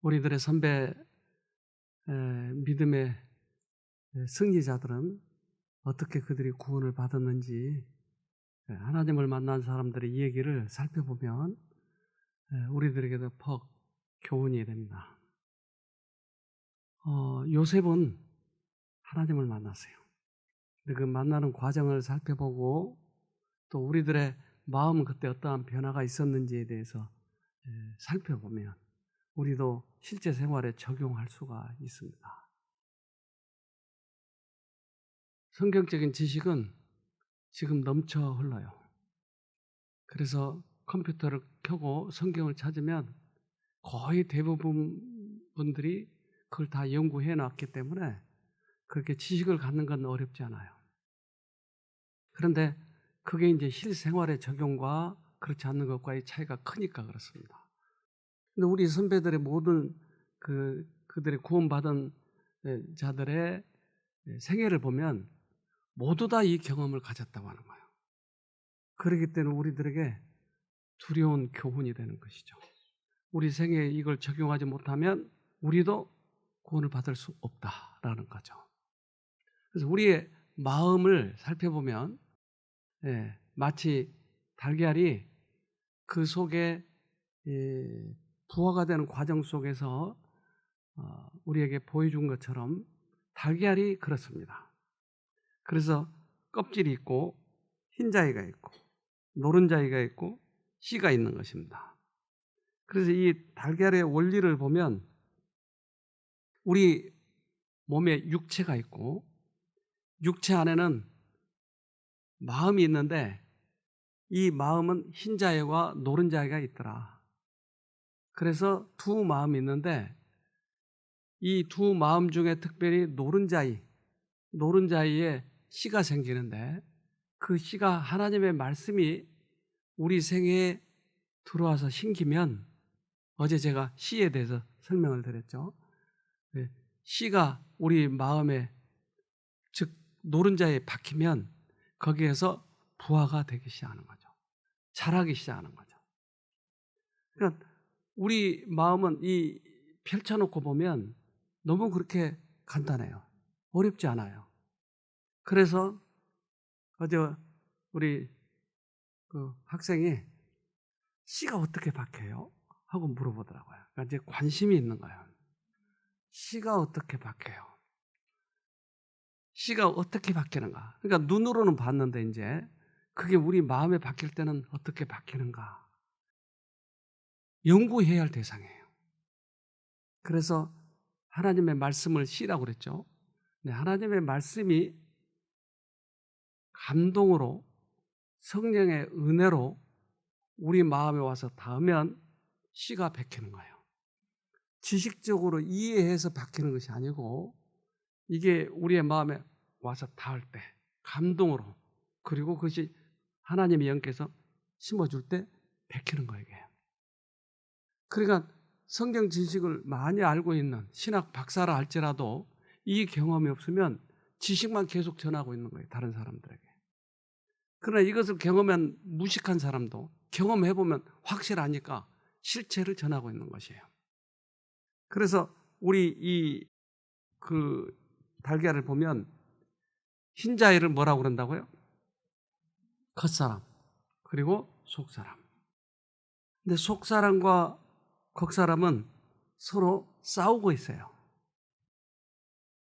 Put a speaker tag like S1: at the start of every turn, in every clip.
S1: 우리들의 선배 믿음의 승리자들은 어떻게 그들이 구원을 받았는지 하나님을 만난 사람들의 이 얘기를 살펴보면 우리들에게도 퍽 교훈이 됩니다. 요셉은 하나님을 만났어요. 근데 그 만나는 과정을 살펴보고 또 우리들의 마음은 그때 어떠한 변화가 있었는지에 대해서 살펴보면 우리도 실제 생활에 적용할 수가 있습니다. 성경적인 지식은 지금 넘쳐 흘러요. 그래서 컴퓨터를 켜고 성경을 찾으면 거의 대부분 분들이 그걸 다 연구해 놨기 때문에 그렇게 지식을 갖는 건 어렵지 않아요. 그런데 그게 이제 실생활의 적용과 그렇지 않는 것과의 차이가 크니까 그렇습니다. 근데 우리 선배들의 모든 그들의 구원받은 자들의 생애를 보면 모두 다 이 경험을 가졌다고 하는 거예요. 그렇기 때문에 우리들에게 두려운 교훈이 되는 것이죠. 우리 생애에 이걸 적용하지 못하면 우리도 구원을 받을 수 없다라는 거죠. 그래서 우리의 마음을 살펴보면 마치 달걀이 그 속에 부화가 되는 과정 속에서 우리에게 보여준 것처럼 달걀이 그렇습니다. 그래서 껍질이 있고 흰자위가 있고 노른자위가 있고 씨가 있는 것입니다. 그래서 이 달걀의 원리를 보면 우리 몸에 육체가 있고 육체 안에는 마음이 있는데 이 마음은 흰자위와 노른자위가 있더라. 그래서 두 마음이 있는데 이 두 마음 중에 특별히 노른자위에 씨가 생기는데 그 씨가 하나님의 말씀이 우리 생애에 들어와서 심기면 어제 제가 씨에 대해서 설명을 드렸죠. 씨가 우리 마음에 즉 노른자에 박히면 거기에서 부화가 되기 시작하는 거죠. 자라기 시작하는 거죠. 그러니까 우리 마음은 이 펼쳐놓고 보면 너무 그렇게 간단해요. 어렵지 않아요. 그래서 어제 우리 그 학생이 씨가 어떻게 박혀요? 하고 물어보더라고요. 그러니까 이제 관심이 있는 거예요. 씨가 어떻게 박혀요? 씨가 어떻게 박히는가? 그러니까 눈으로는 봤는데 이제 그게 우리 마음에 박힐 때는 어떻게 박히는가? 연구해야 할 대상이에요. 그래서 하나님의 말씀을 씨라고 그랬죠. 근데 하나님의 말씀이 감동으로 성령의 은혜로 우리 마음에 와서 닿으면 씨가 박히는 거예요. 지식적으로 이해해서 박히는 것이 아니고 이게 우리의 마음에 와서 닿을 때 감동으로 그리고 그것이 하나님의 영께서 심어줄 때 박히는 거예요. 이게. 그러니까 성경 지식을 많이 알고 있는 신학 박사라 할지라도 이 경험이 없으면 지식만 계속 전하고 있는 거예요. 다른 사람들에게. 그러나 이것을 경험한 무식한 사람도 경험해보면 확실하니까 실체를 전하고 있는 것이에요. 그래서 우리 그 달걀을 보면 흰자위를 뭐라고 그런다고요? 겉사람 그리고 속사람. 근데 속사람과 겉사람은 서로 싸우고 있어요.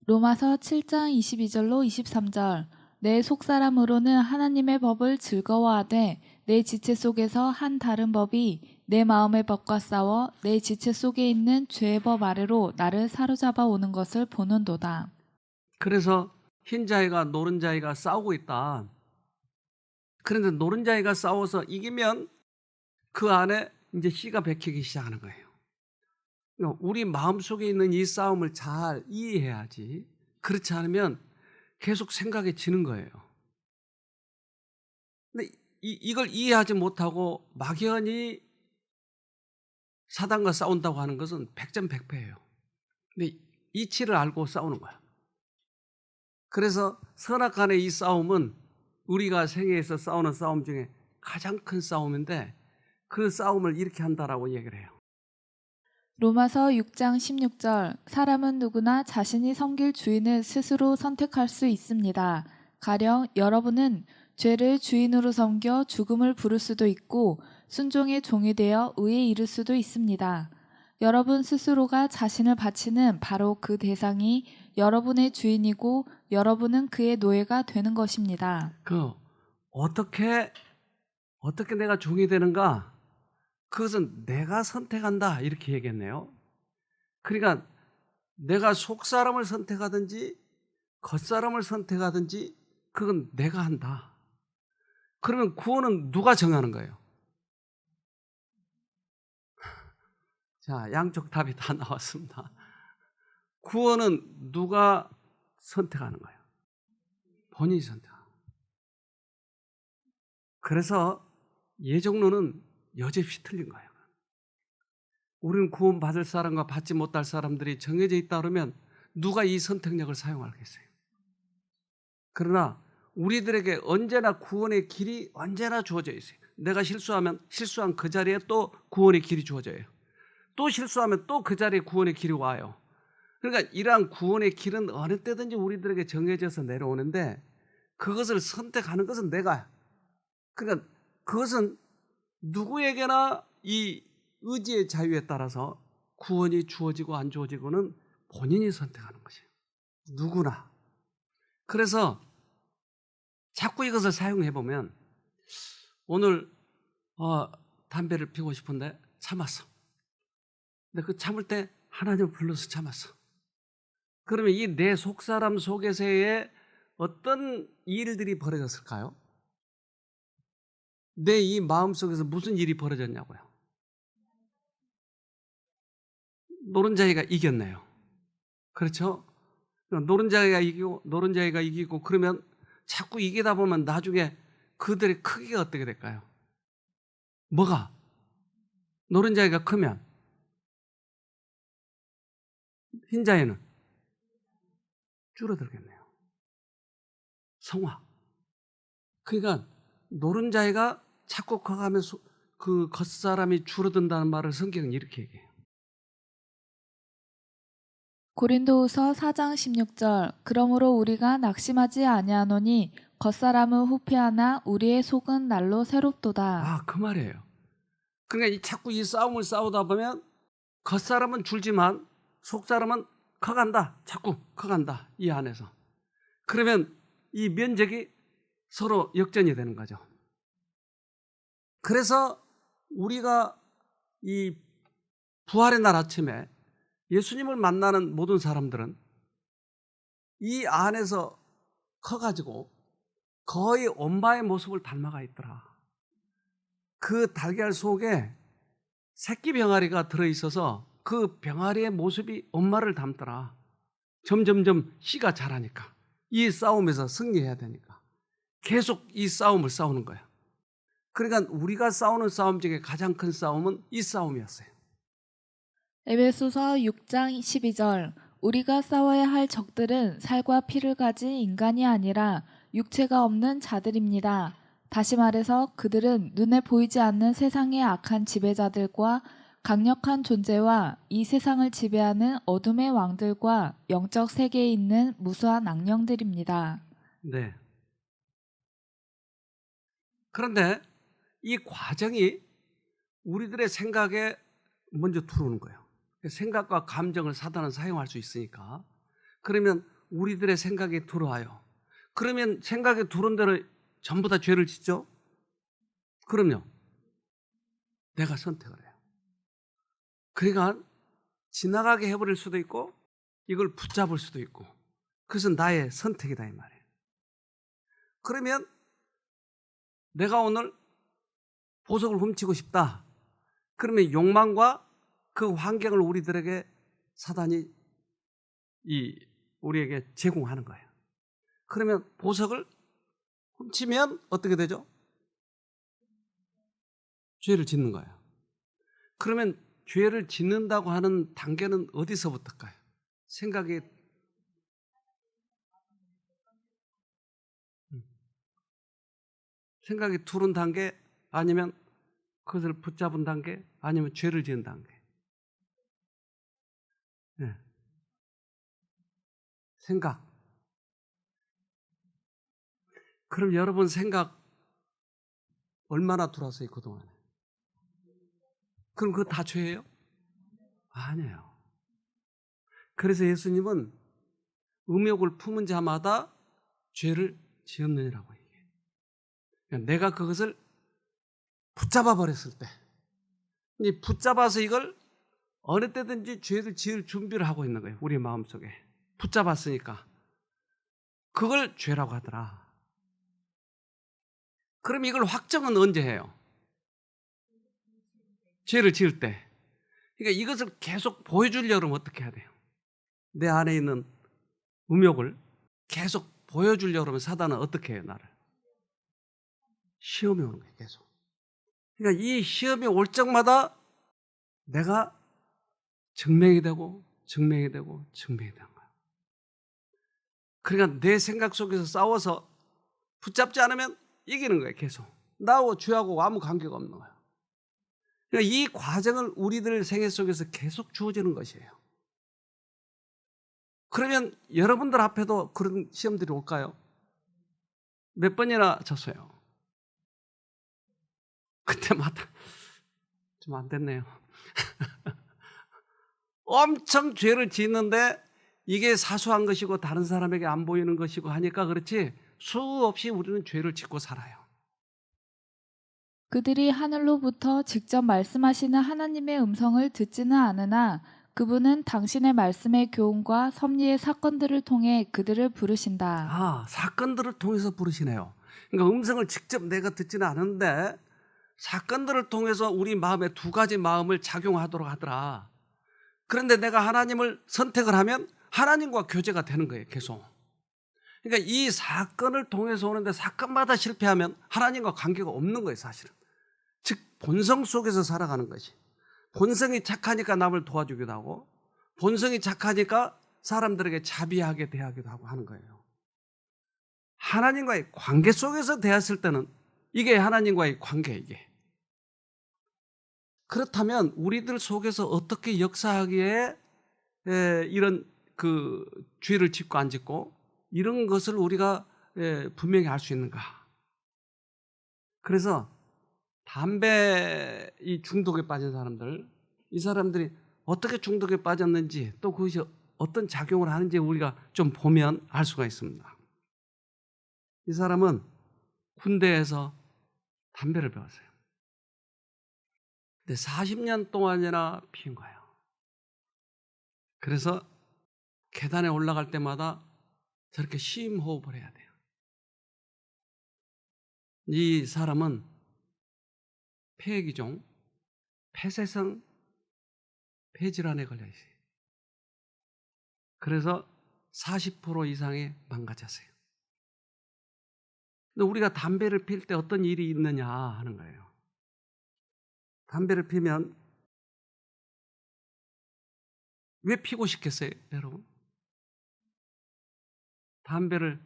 S2: 로마서 7장 22절로 23절 내 속사람으로는 하나님의 법을 즐거워하되 내 지체 속에서 한 다른 법이 내 마음의 법과 싸워 내 지체 속에 있는 죄의 법 아래로 나를 사로잡아 오는 것을 보는도다.
S1: 그래서 흰자위가 노른자위가 싸우고 있다. 그런데 노른자위가 싸워서 이기면 그 안에 이제 씨가 박히기 시작하는 거예요. 우리 마음속에 있는 이 싸움을 잘 이해해야지. 그렇지 않으면 계속 생각이 지는 거예요. 근데 이걸 이해하지 못하고 막연히 사단과 싸운다고 하는 것은 백전백패예요. 근데 이치를 알고 싸우는 거야. 그래서 선악간의 이 싸움은 우리가 생애에서 싸우는 싸움 중에 가장 큰 싸움인데 그 싸움을 이렇게 한다라고 얘기를 해요.
S2: 로마서 6장 16절 사람은 누구나 자신이 섬길 주인을 스스로 선택할 수 있습니다. 가령 여러분은 죄를 주인으로 섬겨 죽음을 부를 수도 있고 순종의 종이 되어 의에 이를 수도 있습니다. 여러분 스스로가 자신을 바치는 바로 그 대상이 여러분의 주인이고 여러분은 그의 노예가 되는 것입니다.
S1: 어떻게 내가 종이 되는가? 그것은 내가 선택한다 이렇게 얘기했네요. 그러니까 내가 속사람을 선택하든지 겉사람을 선택하든지 그건 내가 한다. 그러면 구원은 누가 정하는 거예요? 자, 양쪽 답이 다 나왔습니다. 구원은 누가 선택하는 거예요? 본인이 선택하는 거예요. 그래서 예정론은 여지없이 틀린 거예요. 우리는 구원받을 사람과 받지 못할 사람들이 정해져 있다 그러면 누가 이 선택력을 사용하겠어요? 그러나 우리들에게 언제나 구원의 길이 언제나 주어져 있어요. 내가 실수하면 실수한 그 자리에 또 구원의 길이 주어져요. 또 실수하면 또 그 자리에 구원의 길이 와요. 그러니까 이러한 구원의 길은 어느 때든지 우리들에게 정해져서 내려오는데 그것을 선택하는 것은 내가. 그러니까 그것은 누구에게나 이 의지의 자유에 따라서 구원이 주어지고 안 주어지고는 본인이 선택하는 것이에요. 누구나. 그래서 자꾸 이것을 사용해 보면 오늘 담배를 피우고 싶은데 참았어. 근데 그 참을 때 하나님을 불러서 참았어. 그러면 이 내 속사람 속에서의 어떤 일들이 벌어졌을까요? 내 이 마음 속에서 무슨 일이 벌어졌냐고요? 노른자이가 이겼네요. 그렇죠? 노른자이가 이기고 그러면 자꾸 이기다 보면 나중에 그들의 크기가 어떻게 될까요? 뭐가? 노른자이가 크면 흰자이는 줄어들겠네요. 성화. 그러니까 노른자이가 자꾸 커가면 그 겉사람이 줄어든다는 말을 성경은 이렇게 얘기해요.
S2: 고린도후서 4장 16절 그러므로 우리가 낙심하지 아니하노니 겉사람은 후패하나 우리의 속은 날로 새롭도다.
S1: 그 말이에요. 그러니까 자꾸 이 싸움을 싸우다 보면 겉사람은 줄지만 속사람은 커간다. 자꾸 커간다. 이 안에서. 그러면 이 면적이 서로 역전이 되는 거죠. 그래서 우리가 이 부활의 날 아침에 예수님을 만나는 모든 사람들은 이 안에서 커가지고 거의 엄마의 모습을 닮아가 있더라. 그 달걀 속에 새끼 병아리가 들어있어서 그 병아리의 모습이 엄마를 닮더라. 점점점 씨가 자라니까. 이 싸움에서 승리해야 되니까. 계속 이 싸움을 싸우는 거예요. 그러니까 우리가 싸우는 싸움 중에 가장 큰 싸움은 이 싸움이었어요.
S2: 에베소서 6장 12절 우리가 싸워야 할 적들은 살과 피를 가진 인간이 아니라 육체가 없는 자들입니다. 다시 말해서 그들은 눈에 보이지 않는 세상의 악한 지배자들과 강력한 존재와 이 세상을 지배하는 어둠의 왕들과 영적 세계에 있는 무수한 악령들입니다.
S1: 네. 그런데 이 과정이 우리들의 생각에 먼저 들어오는 거예요. 생각과 감정을 사단은 사용할 수 있으니까. 그러면 우리들의 생각이 들어와요. 그러면 생각에 들어온 대로 전부 다 죄를 짓죠? 그럼요. 내가 선택을 해요. 그러니까 지나가게 해버릴 수도 있고 이걸 붙잡을 수도 있고 그것은 나의 선택이다 이 말이에요. 그러면 내가 오늘 보석을 훔치고 싶다. 그러면 욕망과 그 환경을 우리들에게 사단이 우리에게 제공하는 거예요. 그러면 보석을 훔치면 어떻게 되죠? 죄를 짓는 거예요. 그러면 죄를 짓는다고 하는 단계는 어디서부터일까요? 생각이 두른 단계 아니면 그것을 붙잡은 단계 아니면 죄를 지은 단계. 생각. 그럼 여러분 생각 얼마나 들어왔어요, 그동안에? 그럼 그거 다 죄예요? 아니에요. 그래서 예수님은 음욕을 품은 자마다 죄를 지었느니라고 얘기해요. 그러니까 내가 그것을 붙잡아 버렸을 때, 이 붙잡아서 이걸 어느 때든지 죄를 지을 준비를 하고 있는 거예요. 우리 마음속에. 붙잡았으니까. 그걸 죄라고 하더라. 그럼 이걸 확정은 언제 해요? 죄를 지을 때. 그러니까 이것을 계속 보여주려고 하면 어떻게 해야 돼요? 내 안에 있는 음욕을 계속 보여주려고 하면 사단은 어떻게 해요, 나를? 시험이 오는 거예요, 계속. 그러니까 이 시험이 올 적마다 내가 증명이 되고, 증명이 되고, 증명이 되는 거예요. 그러니까 내 생각 속에서 싸워서 붙잡지 않으면 이기는 거예요, 계속. 나하고 죄하고 아무 관계가 없는 거예요. 그러니까 이 과정을 우리들 생애 속에서 계속 주어지는 것이에요. 그러면 여러분들 앞에도 그런 시험들이 올까요? 몇 번이나 졌어요. 그때마다 좀 안 됐네요. 엄청 죄를 짓는데 이게 사소한 것이고 다른 사람에게 안 보이는 것이고 하니까 그렇지 수없이 우리는 죄를 짓고 살아요.
S2: 그들이 하늘로부터 직접 말씀하시는 하나님의 음성을 듣지는 않으나 그분은 당신의 말씀의 교훈과 섭리의 사건들을 통해 그들을 부르신다.
S1: 사건들을 통해서 부르시네요. 그러니까 음성을 직접 내가 듣지는 않은데 사건들을 통해서 우리 마음에 두 가지 마음을 작용하도록 하더라. 그런데 내가 하나님을 선택을 하면 하나님과 교제가 되는 거예요, 계속. 그러니까 이 사건을 통해서 오는데 사건마다 실패하면 하나님과 관계가 없는 거예요, 사실은. 즉 본성 속에서 살아가는 것이. 본성이 착하니까 남을 도와주기도 하고 본성이 착하니까 사람들에게 자비하게 대하기도 하고 하는 거예요. 하나님과의 관계 속에서 대했을 때는 이게 하나님과의 관계예요, 이게. 그렇다면 우리들 속에서 어떻게 역사하기에 이런 그 죄를 짓고 안 짓고 이런 것을 우리가 분명히 알 수 있는가? 그래서 담배 이 중독에 빠진 사람들, 이 사람들이 어떻게 중독에 빠졌는지 또 그것이 어떤 작용을 하는지 우리가 좀 보면 알 수가 있습니다. 이 사람은 군대에서 담배를 배웠어요. 근데 40년 동안이나 피운 거예요. 그래서 계단에 올라갈 때마다 저렇게 심호흡을 해야 돼요. 이 사람은 폐기종, 폐쇄성 폐질환에 걸려 있어요. 그래서 40% 이상이 망가졌어요. 근데 우리가 담배를 필 때 어떤 일이 있느냐 하는 거예요. 담배를 피면 왜 피고 싶겠어요, 여러분? 담배를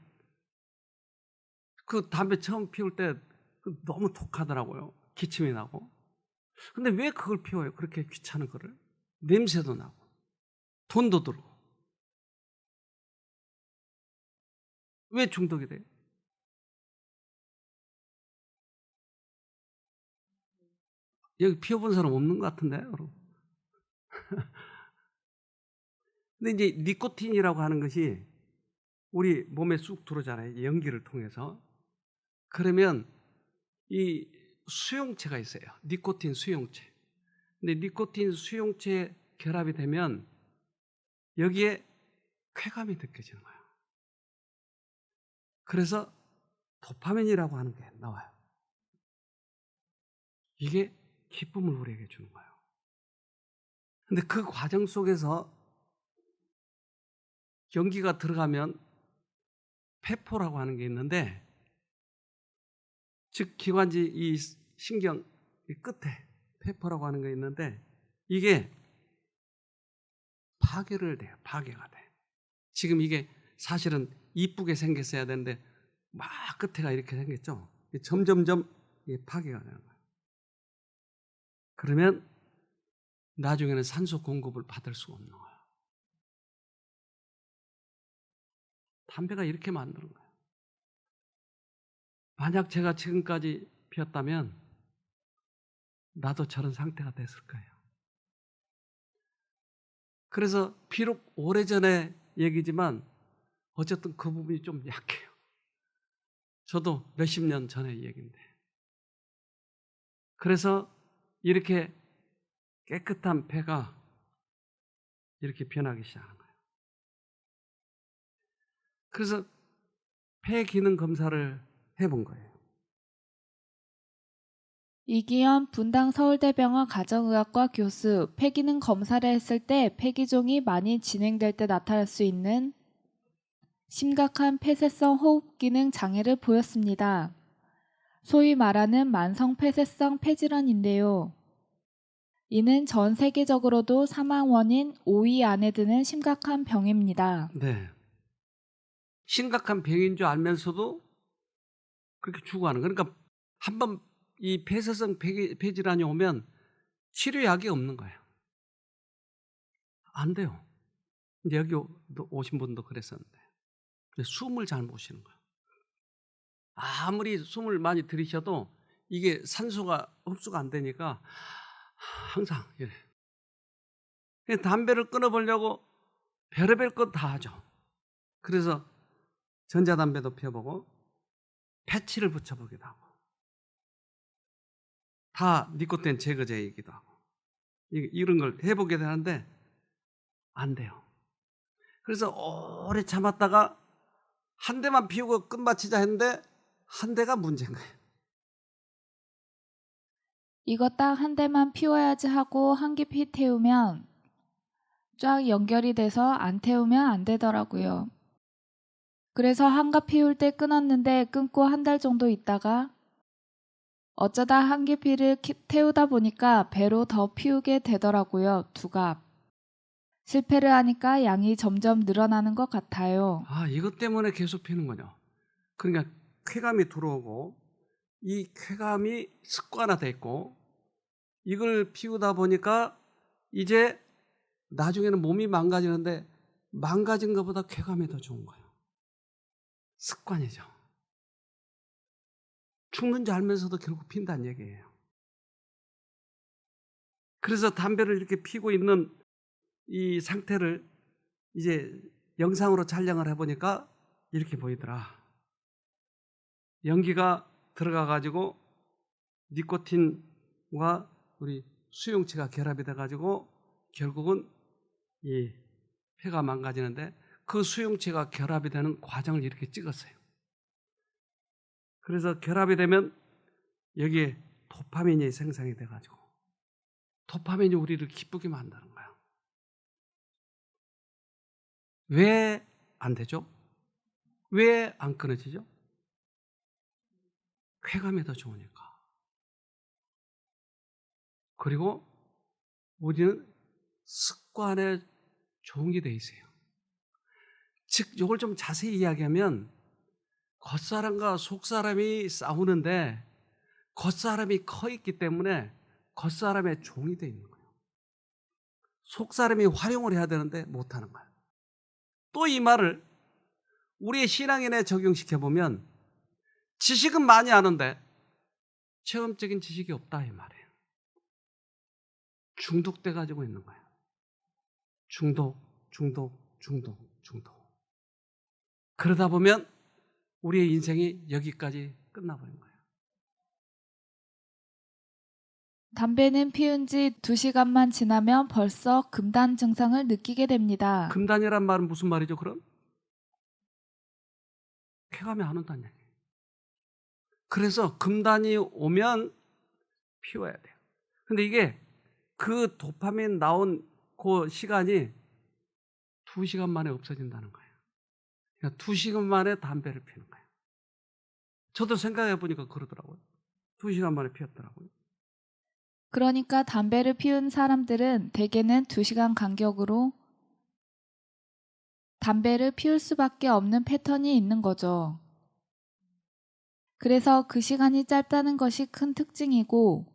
S1: 그 담배 처음 피울 때 너무 독하더라고요. 기침이 나고. 근데 왜 그걸 피워요? 그렇게 귀찮은 거를. 냄새도 나고 돈도 들고. 왜 중독이 돼요? 여기 피워본 사람 없는 것 같은데, 여러분. 근데 이제 니코틴이라고 하는 것이 우리 몸에 쑥 들어오잖아요. 연기를 통해서. 그러면 이 수용체가 있어요. 니코틴 수용체. 근데 니코틴 수용체 결합이 되면 여기에 쾌감이 느껴지는 거예요. 그래서 도파민이라고 하는 게 나와요. 이게 기쁨을 우리에게 주는 거예요. 근데 그 과정 속에서 연기가 들어가면 페포라고 하는 게 있는데, 즉 기관지 이 신경 이 끝에 페포라고 하는 게 있는데 이게 파괴를 돼요. 파괴가 돼. 지금 이게 사실은 이쁘게 생겼어야 되는데 막 끝에가 이렇게 생겼죠. 점점점 이게 파괴가 되는 거예요. 그러면 나중에는 산소 공급을 받을 수가 없는 거예요. 담배가 이렇게 만드는 거예요. 만약 제가 지금까지 피웠다면 나도 저런 상태가 됐을 거예요. 그래서 비록 오래전의 얘기지만 어쨌든 그 부분이 좀 약해요. 저도 몇십 년 전의 얘기인데. 그래서 이렇게 깨끗한 폐가 이렇게 변하기 시작하는 거예요. 그래서 폐 기능 검사를 해본 거예요.
S2: 이기현 분당 서울대병원 가정의학과 교수, 폐기능 검사를 했을 때 폐기종이 많이 진행될 때 나타날 수 있는 심각한 폐쇄성 호흡기능 장애를 보였습니다. 소위 말하는 만성 폐쇄성 폐질환인데요. 이는 전 세계적으로도 사망 원인 5위 안에 드는 심각한 병입니다.
S1: 네. 심각한 병인 줄 알면서도 그렇게 죽어가는 거예요. 그러니까 한번 이 폐쇄성 폐질환이 오면 치료약이 없는 거예요. 안 돼요. 이제 여기 오신 분도 그랬었는데 숨을 잘 못 쉬는 거예요. 아무리 숨을 많이 들이셔도 이게 산소가 흡수가 안 되니까 항상 이래. 담배를 끊어보려고 별의별 것 다 하죠. 그래서 전자담배도 피워보고 패치를 붙여보기도 하고 다 니코틴 제거제이기도 하고 이런 걸 해보게 되는데 안 돼요. 그래서 오래 참았다가 한 대만 피우고 끝마치자 했는데 한 대가 문제인 거예요.
S2: 이거 딱 한 대만 피워야지 하고 한 깊이 태우면 쫙 연결이 돼서 안 태우면 안 되더라고요. 그래서 한갑 피울 때 끊었는데 끊고 한 달 정도 있다가 어쩌다 한 깊이를 태우다 보니까 배로 더 피우게 되더라고요. 2갑. 실패를 하니까 양이 점점 늘어나는 것 같아요.
S1: 이것 때문에 계속 피는군요. 그러니까 쾌감이 들어오고 이 쾌감이 습관화돼 있고 이걸 피우다 보니까 이제 나중에는 몸이 망가지는데 망가진 것보다 쾌감이 더 좋은 거예요. 습관이죠. 죽는 줄 알면서도 결국 핀다는 얘기예요. 그래서 담배를 이렇게 피고 있는 이 상태를 이제 영상으로 촬영을 해보니까 이렇게 보이더라. 연기가 들어가가지고 니코틴과 우리 수용체가 결합이 돼가지고 결국은 이 폐가 망가지는데 그 수용체가 결합이 되는 과정을 이렇게 찍었어요. 그래서 결합이 되면 여기에 도파민이 생성이 돼가지고 도파민이 우리를 기쁘게 만드는 거예요. 왜 안 되죠? 왜 안 끊어지죠? 쾌감이 더 좋으니까. 그리고 우리는 습관에 종이 돼 있어요. 즉 이걸 좀 자세히 이야기하면 겉사람과 속사람이 싸우는데 겉사람이 커 있기 때문에 겉사람의 종이 돼 있는 거예요. 속사람이 활용을 해야 되는데 못하는 거예요. 또 이 말을 우리의 신앙인에 적용시켜 보면 지식은 많이 아는데 체험적인 지식이 없다 이 말이에요. 중독돼 가지고 있는 거예요. 중독. 그러다 보면 우리의 인생이 여기까지 끝나버린 거예요.
S2: 담배는 피운 지 2시간만 지나면 벌써 금단 증상을 느끼게 됩니다.
S1: 금단이란 말은 무슨 말이죠, 그럼? 쾌감이 안 온다는 얘기예요. 그래서 금단이 오면 피워야 돼요. 근데 이게 그 도파민 나온 그 시간이 2시간 만에 없어진다는 거예요. 그러니까 2시간 만에 담배를 피우는 거예요. 저도 생각해 보니까 그러더라고요. 2시간 만에 피웠더라고요.
S2: 그러니까 담배를 피운 사람들은 대개는 2시간 간격으로 담배를 피울 수밖에 없는 패턴이 있는 거죠. 그래서 그 시간이 짧다는 것이 큰 특징이고,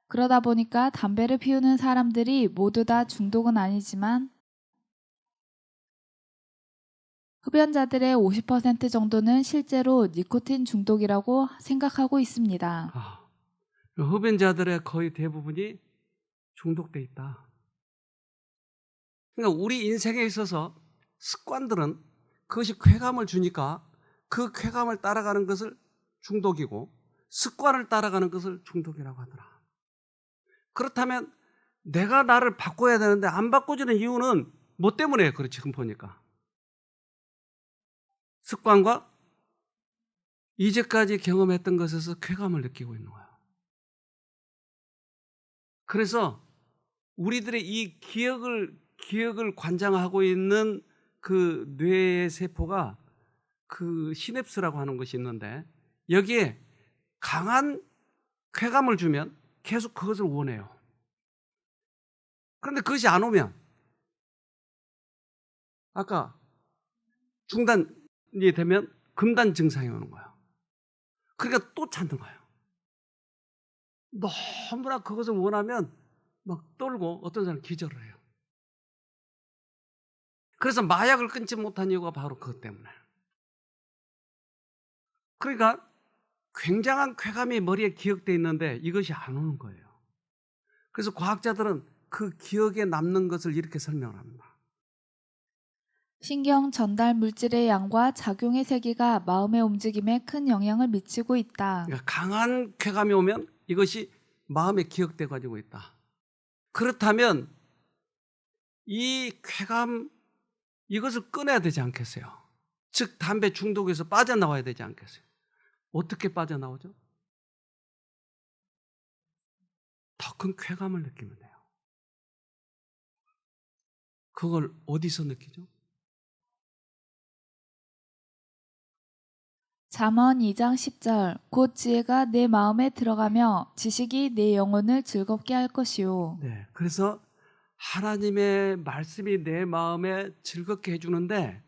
S2: 그러다 보니까 담배를 피우는 사람들이 모두 다 중독은 아니지만 흡연자들의 50% 정도는 실제로 니코틴 중독이라고 생각하고 있습니다.
S1: 흡연자들의 거의 대부분이 중독돼 있다. 그러니까 우리 인생에 있어서 습관들은 그것이 쾌감을 주니까 그 쾌감을 따라가는 것을 중독이고 습관을 따라가는 것을 중독이라고 하더라. 그렇다면 내가 나를 바꿔야 되는데 안 바꿔지는 이유는 뭐 때문에 그래 지금 보니까 습관과 이제까지 경험했던 것에서 쾌감을 느끼고 있는 거야. 그래서 우리들의 이 기억을 관장하고 있는 그 뇌의 세포가 그 시냅스라고 하는 것이 있는데 여기에 강한 쾌감을 주면 계속 그것을 원해요. 그런데 그것이 안 오면 아까 중단이 되면 금단 증상이 오는 거예요. 그러니까 또 찾는 거예요. 너무나 그것을 원하면 막 떨고 어떤 사람은 기절을 해요. 그래서 마약을 끊지 못한 이유가 바로 그것 때문에. 그러니까 굉장한 쾌감이 머리에 기억되어 있는데 이것이 안 오는 거예요. 그래서 과학자들은 그 기억에 남는 것을 이렇게 설명을 합니다.
S2: 신경 전달 물질의 양과 작용의 세기가 마음의 움직임에 큰 영향을 미치고 있다.
S1: 그러니까 강한 쾌감이 오면 이것이 마음에 기억돼 가지고 있다. 그렇다면 이 쾌감 이것을 끊어야 되지 않겠어요? 즉 담배 중독에서 빠져나와야 되지 않겠어요? 어떻게 빠져나오죠? 더 큰 쾌감을 느끼면 돼요. 그걸 어디서 느끼죠?
S2: 잠언 2장 10절 곧 지혜가 내 마음에 들어가며 지식이 내 영혼을 즐겁게 할 것이요.
S1: 네, 그래서 하나님의 말씀이 내 마음에 즐겁게 해주는데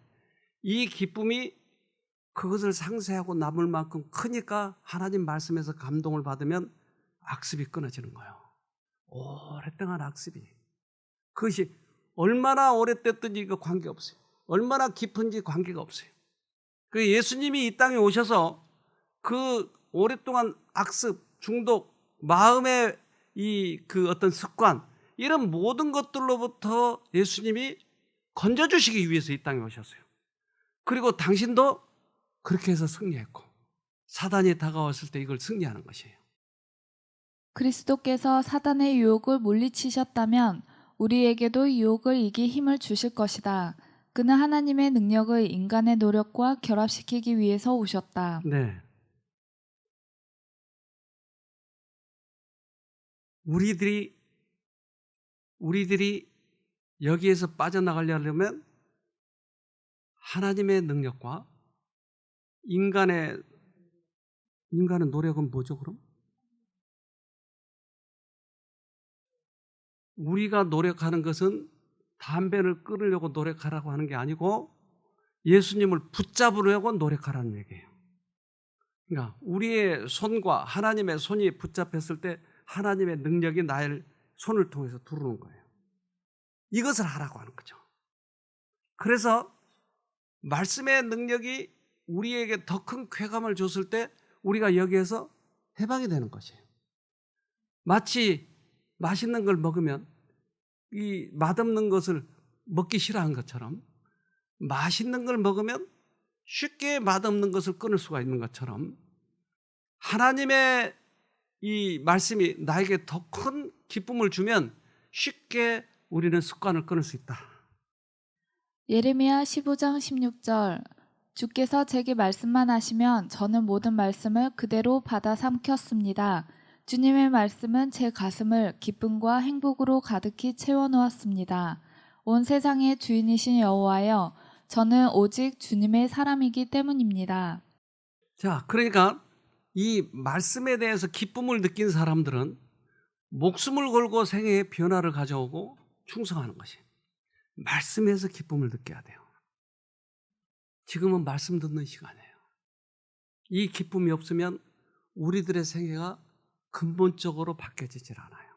S1: 이 기쁨이 그것을 상쇄하고 남을 만큼 크니까 하나님 말씀에서 감동을 받으면 악습이 끊어지는 거예요. 오랫동안 악습이. 그것이 얼마나 오래됐든지 이거 관계없어요. 얼마나 깊은지 관계가 없어요. 그 예수님이 이 땅에 오셔서 그 오랫동안 악습, 중독, 마음의 그 어떤 습관 이런 모든 것들로부터 예수님이 건져주시기 위해서 이 땅에 오셨어요. 그리고 당신도 그렇게 해서 승리했고 사단이 다가왔을 때 이걸 승리하는 것이에요.
S2: 그리스도께서 사단의 유혹을 물리치셨다면 우리에게도 유혹을 이길 힘을 주실 것이다. 그는 하나님의 능력을 인간의 노력과 결합시키기 위해서 오셨다.
S1: 네. 우리들이 여기에서 빠져나가려면 하나님의 능력과 인간의 노력은 뭐죠, 그럼? 우리가 노력하는 것은 담배를 끊으려고 노력하라고 하는 게 아니고 예수님을 붙잡으려고 노력하라는 얘기예요. 그러니까 우리의 손과 하나님의 손이 붙잡혔을 때 하나님의 능력이 나의 손을 통해서 들어오는 거예요. 이것을 하라고 하는 거죠. 그래서 말씀의 능력이 우리에게 더 큰 쾌감을 줬을 때 우리가 여기에서 해방이 되는 것이에요. 마치 맛있는 걸 먹으면 이 맛없는 것을 먹기 싫어하는 것처럼 맛있는 걸 먹으면 쉽게 맛없는 것을 끊을 수가 있는 것처럼 하나님의 이 말씀이 나에게 더 큰 기쁨을 주면 쉽게 우리는 습관을 끊을 수 있다.
S2: 예레미야 15장 16절 주께서 제게 말씀만 하시면 저는 모든 말씀을 그대로 받아 삼켰습니다. 주님의 말씀은 제 가슴을 기쁨과 행복으로 가득히 채워놓았습니다. 온 세상의 주인이신 여호와여, 저는 오직 주님의 사람이기 때문입니다.
S1: 자, 그러니까 이 말씀에 대해서 기쁨을 느낀 사람들은 목숨을 걸고 생애의 변화를 가져오고 충성하는 것이 말씀에서 기쁨을 느껴야 돼요. 지금은 말씀 듣는 시간이에요. 이 기쁨이 없으면 우리들의 생애가 근본적으로 바뀌어지질 않아요.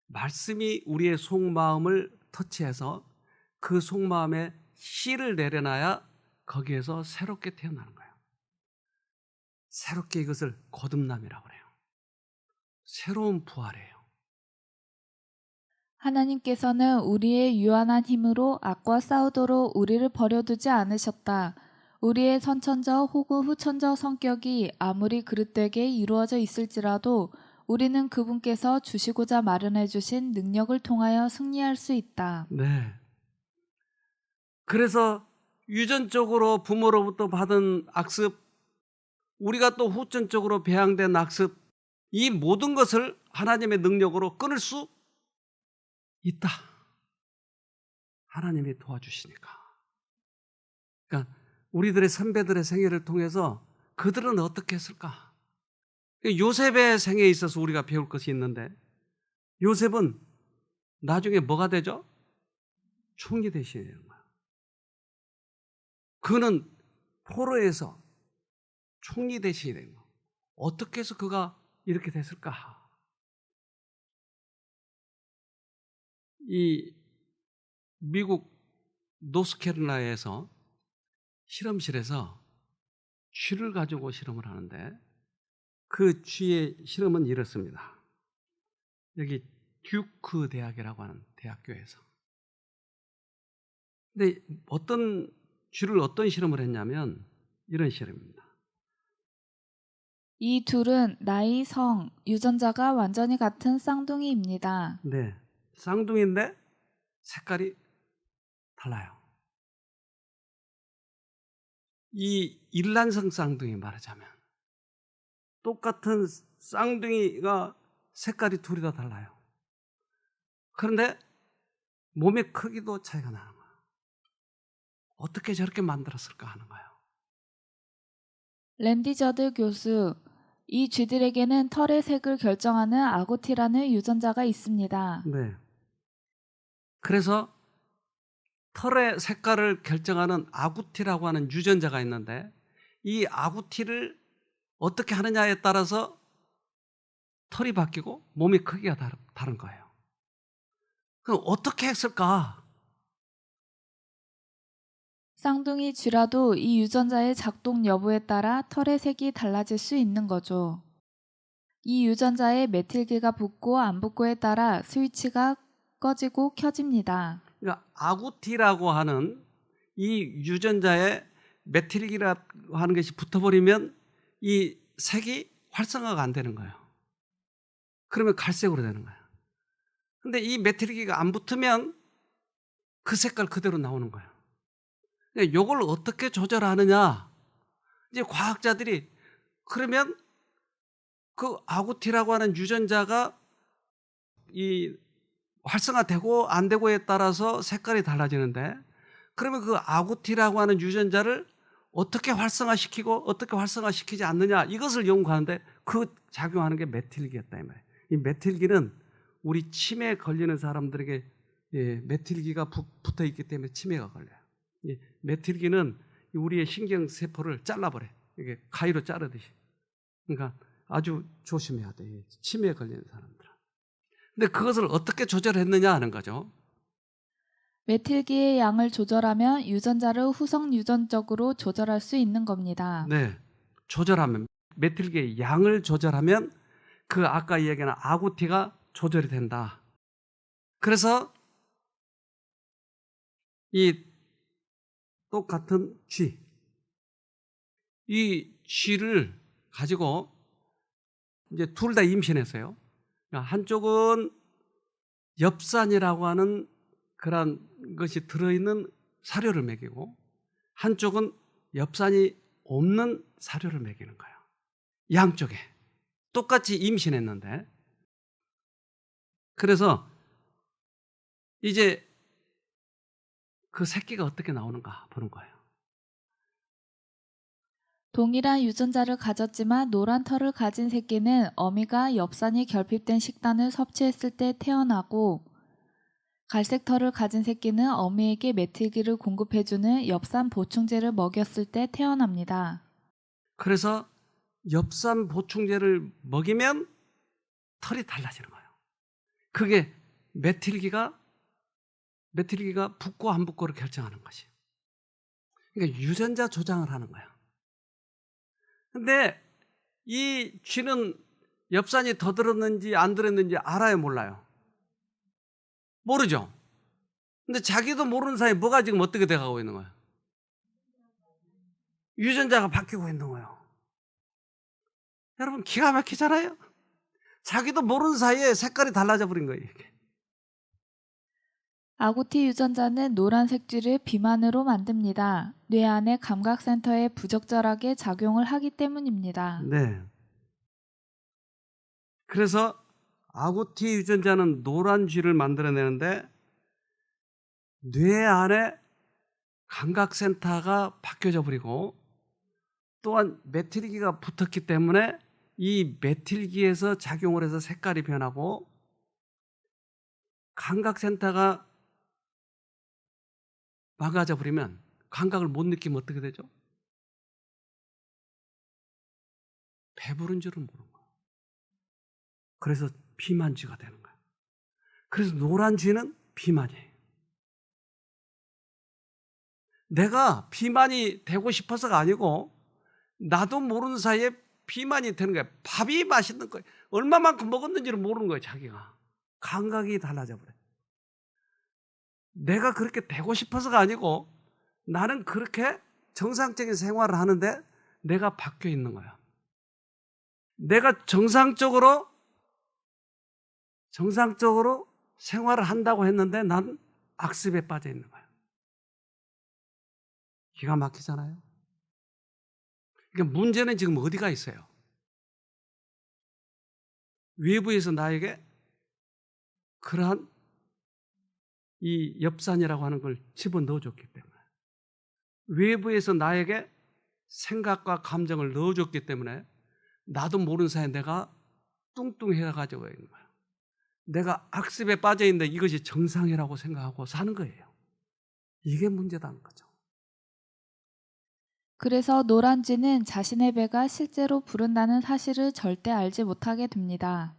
S1: 말씀이 우리의 속마음을 터치해서 그 속마음에 씨를 내려놔야 거기에서 새롭게 태어나는 거예요. 새롭게 이것을 거듭남이라고 그래요. 새로운 부활이에요.
S2: 하나님께서는 우리의 유한한 힘으로 악과 싸우도록 우리를 버려두지 않으셨다. 우리의 선천적 혹은 후천적 성격이 아무리 그릇되게 이루어져 있을지라도 우리는 그분께서 주시고자 마련해 주신 능력을 통하여 승리할 수 있다.
S1: 네. 그래서 유전적으로 부모로부터 받은 악습, 우리가 또 후천적으로 배양된 악습, 이 모든 것을 하나님의 능력으로 끊을 수 있다. 하나님이 도와주시니까. 그러니까 우리들의 선배들의 생애를 통해서 그들은 어떻게 했을까? 요셉의 생애에 있어서 우리가 배울 것이 있는데, 요셉은 나중에 뭐가 되죠? 총리 되시는 거예요. 그는 포로에서 총리 되시게 된 거예요. 어떻게 해서 그가 이렇게 됐을까? 이 미국 노스캐롤라이나에서 실험실에서 쥐를 가지고 실험을 하는데, 그 쥐의 실험은 이렇습니다. 여기 듀크 대학이라고 하는 대학교에서. 근데 쥐를 어떤 실험을 했냐면 이런 실험입니다.
S2: 이 둘은 나이, 성, 유전자가 완전히 같은 쌍둥이입니다.
S1: 네, 쌍둥이인데 색깔이 달라요. 이 일란성 쌍둥이 말하자면 똑같은 쌍둥이가 색깔이 둘이 다 달라요. 그런데 몸의 크기도 차이가 나는 거예요. 어떻게 저렇게 만들었을까 하는 거예요.
S2: 랜디저드 교수, 이 쥐들에게는 털의 색을 결정하는 아구티라는 유전자가 있습니다.
S1: 네. 그래서 털의 색깔을 결정하는 아구티라고 하는 유전자가 있는데, 이 아구티를 어떻게 하느냐에 따라서 털이 바뀌고 몸의 크기가 다른 거예요. 그럼 어떻게 했을까?
S2: 쌍둥이 쥐라도 이 유전자의 작동 여부에 따라 털의 색이 달라질 수 있는 거죠. 이 유전자에 메틸기가 붙고 안 붙고에 따라 스위치가 꺼지고 켜집니다.
S1: 그러니까 아구티라고 하는 이 유전자에 메틸기라고 하는 것이 붙어버리면 이 색이 활성화가 안 되는 거예요. 그러면 갈색으로 되는 거예요. 근데 이 메틸기가 안 붙으면 그 색깔 그대로 나오는 거예요. 이걸 어떻게 조절하느냐? 이제 과학자들이 그러면 그 아구티라고 하는 유전자가 이 활성화되고 안 되고에 따라서 색깔이 달라지는데, 그러면 그 아구티라고 하는 유전자를 어떻게 활성화시키고 어떻게 활성화시키지 않느냐, 이것을 연구하는데 그 작용하는 게 메틸기였다 이 말이에요. 이 메틸기는 우리 치매에 걸리는 사람들에게 메틸기가 붙어 있기 때문에 치매가 걸려요. 이 메틸기는 우리의 신경세포를 잘라버려요. 이게 가위로 자르듯이. 그러니까 아주 조심해야 돼, 치매에 걸리는 사람들은. 근데 그것을 어떻게 조절했느냐 하는 거죠.
S2: 메틸기의 양을 조절하면 유전자를 후성 유전적으로 조절할 수 있는 겁니다.
S1: 네, 조절하면, 메틸기의 양을 조절하면 그 아까 얘기한 아구티가 조절이 된다. 그래서 이 똑같은 이 쥐를 가지고 이제 둘 다 임신했어요. 한쪽은 엽산이라고 하는 그런 것이 들어있는 사료를 먹이고, 한쪽은 엽산이 없는 사료를 먹이는 거예요. 양쪽에 똑같이 임신했는데, 그래서 이제 그 새끼가 어떻게 나오는가 보는 거예요.
S2: 동일한 유전자를 가졌지만 노란 털을 가진 새끼는 어미가 엽산이 결핍된 식단을 섭취했을 때 태어나고, 갈색 털을 가진 새끼는 어미에게 메틸기를 공급해주는 엽산 보충제를 먹였을 때 태어납니다.
S1: 그래서 엽산 보충제를 먹이면 털이 달라지는 거예요. 그게 메틸기가 붙고 안 붙고를 결정하는 것이에요. 그러니까 유전자 조장을 하는 거야. 근데 이 쥐는 엽산이 더 들었는지 안 들었는지 알아요, 몰라요? 모르죠. 근데 자기도 모르는 사이에 뭐가 지금 어떻게 돼가고 있는 거야? 유전자가 바뀌고 있는 거예요. 여러분 기가 막히잖아요. 자기도 모르는 사이에 색깔이 달라져 버린 거예요. 이게.
S2: 아구티 유전자는 노란색 쥐를 비만으로 만듭니다. 뇌 안의 감각센터에 부적절하게 작용을 하기 때문입니다.
S1: 네. 그래서 아구티 유전자는 노란 쥐를 만들어내는데 뇌 안에 감각센터가 바뀌어져 버리고 또한 메틸기가 붙었기 때문에 이 메틸기에서 작용을 해서 색깔이 변하고 감각센터가 망가져 버리면 감각을 못 느끼면 어떻게 되죠? 배부른 줄은 모르는 거예요. 그래서 비만쥐가 되는 거예요. 그래서 노란 쥐는 비만이에요. 내가 비만이 되고 싶어서가 아니고 나도 모르는 사이에 비만이 되는 거예요. 밥이 맛있는 거예요. 얼마만큼 먹었는지를 모르는 거예요, 자기가. 감각이 달라져 버려요. 내가 그렇게 되고 싶어서가 아니고 나는 그렇게 정상적인 생활을 하는데 내가 바뀌어 있는 거야. 내가 정상적으로 생활을 한다고 했는데 난 악습에 빠져 있는 거야. 기가 막히잖아요. 그러니까 문제는 지금 어디가 있어요? 외부에서 나에게 그러한 이 엽산이라고 하는 걸 집어넣어줬기 때문에, 외부에서 나에게 생각과 감정을 넣어줬기 때문에 나도 모르는 사이에 내가 뚱뚱해가지고 있는 거야. 내가 악습에 빠져 있는데 이것이 정상이라고 생각하고 사는 거예요. 이게 문제다는 거죠.
S2: 그래서 노란 쥐는 자신의 배가 실제로 부른다는 사실을 절대 알지 못하게 됩니다.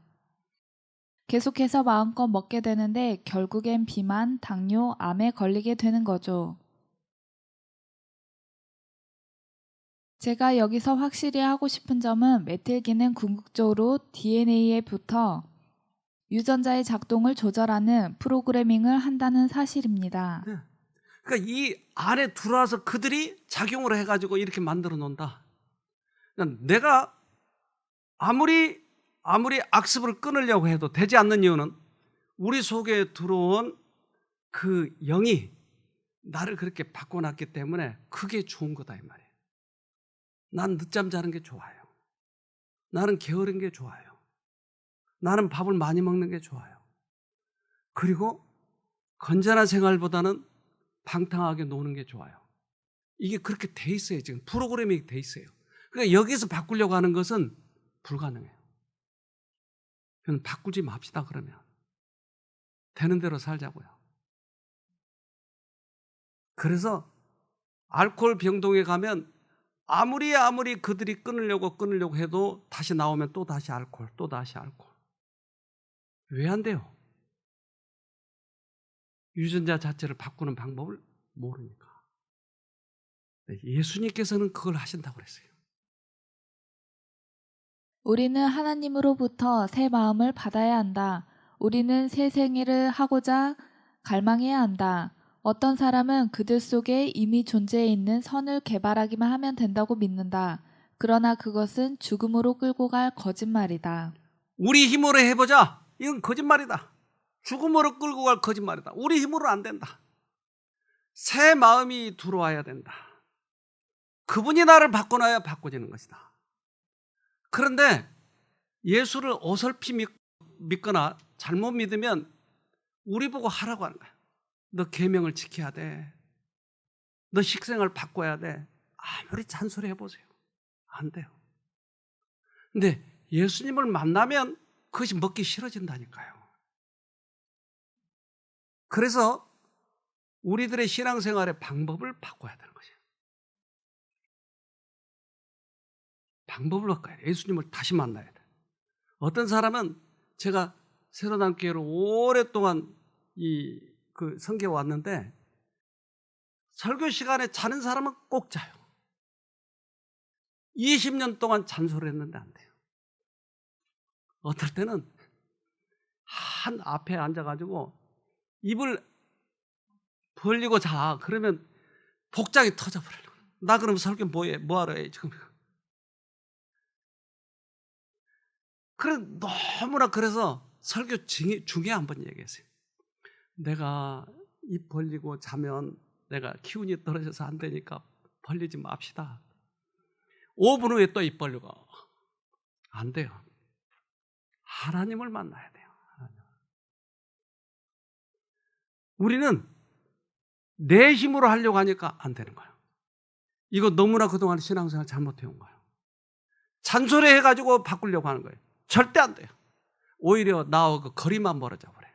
S2: 계속해서 마음껏 먹게 되는데 결국엔 비만, 당뇨, 암에 걸리게 되는 거죠. 제가 여기서 확실히 하고 싶은 점은 메틸기는 궁극적으로 DNA에 붙어 유전자의 작동을 조절하는 프로그래밍을 한다는 사실입니다.
S1: 네. 그러니까 이 안에 들어와서 그들이 작용을 해가지고 이렇게 만들어 놓는다. 그러니까 내가 아무리 악습을 끊으려고 해도 되지 않는 이유는 우리 속에 들어온 그 영이 나를 그렇게 바꿔놨기 때문에 그게 좋은 거다 이 말이에요. 난 늦잠 자는 게 좋아요. 나는 게으른 게 좋아요. 나는 밥을 많이 먹는 게 좋아요. 그리고 건전한 생활보다는 방탕하게 노는 게 좋아요. 이게 그렇게 돼 있어요. 지금 프로그래밍이 돼 있어요. 그러니까 여기서 바꾸려고 하는 것은 불가능해요. 그냥 바꾸지 맙시다 그러면. 되는 대로 살자고요. 그래서 알코올 병동에 가면 아무리 그들이 끊으려고 해도 다시 나오면 또 다시 알코올, 또 다시 알코올. 왜 안 돼요? 유전자 자체를 바꾸는 방법을 모르니까. 예수님께서는 그걸 하신다고 그랬어요.
S2: 우리는 하나님으로부터 새 마음을 받아야 한다. 우리는 새 생애를 하고자 갈망해야 한다. 어떤 사람은 그들 속에 이미 존재해 있는 선을 개발하기만 하면 된다고 믿는다. 그러나 그것은 죽음으로 끌고 갈 거짓말이다.
S1: 우리 힘으로 해보자. 이건 거짓말이다. 죽음으로 끌고 갈 거짓말이다. 우리 힘으로 안 된다. 새 마음이 들어와야 된다. 그분이 나를 바꿔놔야 바꿔지는 것이다. 그런데 예수를 어설피 믿거나 잘못 믿으면 우리 보고 하라고 하는 거야. 너 계명을 지켜야 돼. 너 식생을 바꿔야 돼. 아무리 잔소리 해보세요. 안 돼요. 근데 예수님을 만나면 그것이 먹기 싫어진다니까요. 그래서 우리들의 신앙생활의 방법을 바꿔야 되는 거죠. 방법을 바꿔야 돼. 예수님을 다시 만나야 돼. 어떤 사람은 제가 새로남교회로 오랫동안 성교에 왔는데 설교 시간에 자는 사람은 꼭 자요. 20년 동안 잔소리를 했는데 안 돼요. 어떨 때는 한 앞에 앉아가지고 입을 벌리고 자. 그러면 복장이 터져버려요. 나 그럼 설교 뭐해? 뭐하러 해 지금. 그래 너무나 그래서 설교 중에 한번 얘기했어요. 내가 입 벌리고 자면 내가 기운이 떨어져서 안 되니까 벌리지 맙시다. 5분 후에 또 입 벌리고. 안 돼요. 하나님을 만나야 돼요. 하나님. 우리는 내 힘으로 하려고 하니까 안 되는 거예요. 이거 너무나 그동안 신앙생활 잘못해온 거예요. 잔소리 해가지고 바꾸려고 하는 거예요. 절대 안 돼요. 오히려 나와 그 거리만 멀어져 버려요.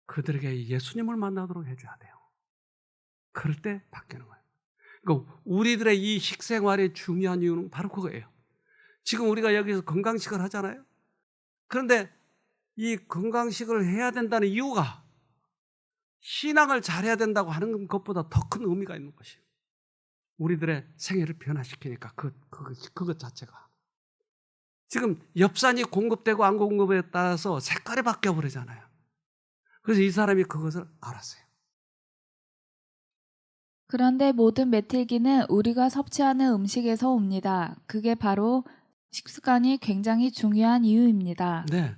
S1: 그들에게 예수님을 만나도록 해줘야 돼요. 그럴 때 바뀌는 거예요. 그러니까 우리들의 이 식생활의 중요한 이유는 바로 그거예요. 지금 우리가 여기서 건강식을 하잖아요. 그런데 이 건강식을 해야 된다는 이유가 신앙을 잘해야 된다고 하는 것보다 더 큰 의미가 있는 것이에요. 우리들의 생애를 변화시키니까 그것 자체가. 지금 엽산이 공급되고 안 공급에 따라서 색깔이 바뀌어 버리잖아요. 그래서 이 사람이 그것을 알았어요.
S2: 그런데 모든 메틸기는 우리가 섭취하는 음식에서 옵니다. 그게 바로 식습관이 굉장히 중요한 이유입니다.
S1: 네.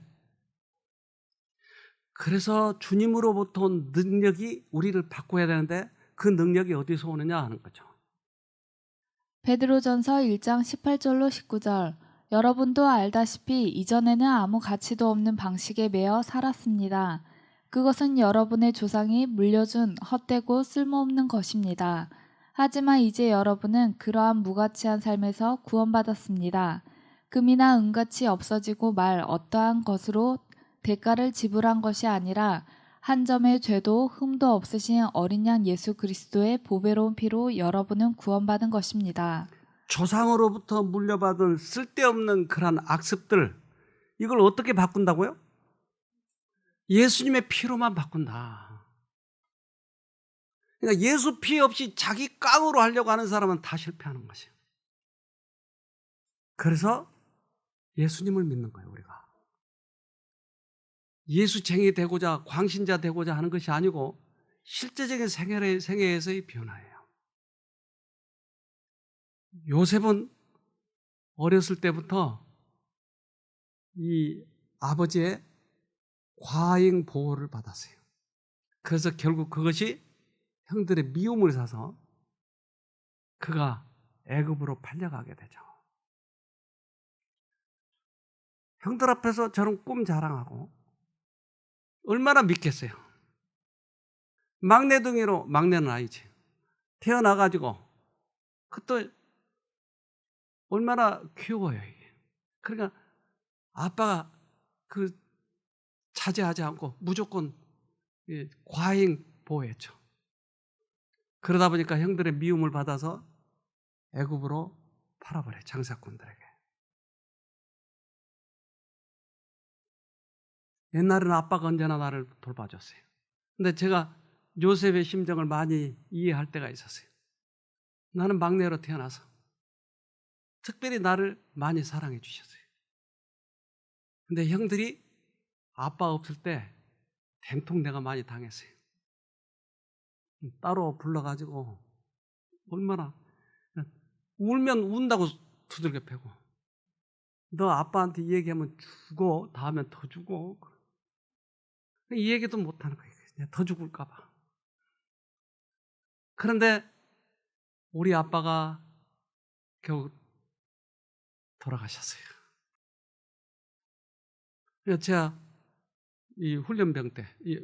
S1: 그래서 주님으로부터 온 능력이 우리를 바꿔야 되는데 그 능력이 어디서 오느냐 하는 거죠.
S2: 베드로전서 1장 18절로 19절. 여러분도 알다시피 이전에는 아무 가치도 없는 방식에 매여 살았습니다. 그것은 여러분의 조상이 물려준 헛되고 쓸모없는 것입니다. 하지만 이제 여러분은 그러한 무가치한 삶에서 구원받았습니다. 금이나 은같이 없어지고 말 어떠한 것으로 대가를 지불한 것이 아니라 한 점의 죄도 흠도 없으신 어린 양 예수 그리스도의 보배로운 피로 여러분은 구원받은 것입니다.
S1: 조상으로부터 물려받은 쓸데없는 그런 악습들, 이걸 어떻게 바꾼다고요? 예수님의 피로만 바꾼다. 그러니까 예수 피 없이 자기 깡으로 하려고 하는 사람은 다 실패하는 것이에요. 그래서 예수님을 믿는 거예요, 우리가. 예수쟁이 되고자, 광신자 되고자 하는 것이 아니고 실제적인 생애에서의 변화예요. 요셉은 어렸을 때부터 이 아버지의 과잉 보호를 받았어요. 그래서 결국 그것이 형들의 미움을 사서 그가 애굽으로 팔려가게 되죠. 형들 앞에서 저런 꿈 자랑하고 얼마나 믿겠어요. 막내둥이로, 막내는 아니지, 태어나가지고 그것도 얼마나 귀여워요 이게. 그러니까 아빠가 그 자제하지 않고 무조건 과잉 보호했죠. 그러다 보니까 형들의 미움을 받아서 애굽으로 팔아버려요, 장사꾼들에게. 옛날에는 아빠가 언제나 나를 돌봐줬어요. 근데 제가 요셉의 심정을 많이 이해할 때가 있었어요. 나는 막내로 태어나서 특별히 나를 많이 사랑해 주셨어요. 근데 형들이 아빠 없을 때 된통 내가 많이 당했어요. 따로 불러가지고 얼마나 울면 운다고 두들겨 패고, 너 아빠한테 이 얘기하면 주고 다음엔 더 주고, 이 얘기도 못하는 거예요. 더 죽을까 봐. 그런데 우리 아빠가 결국 돌아가셨어요. 그래서 제가 이 훈련병 때, 이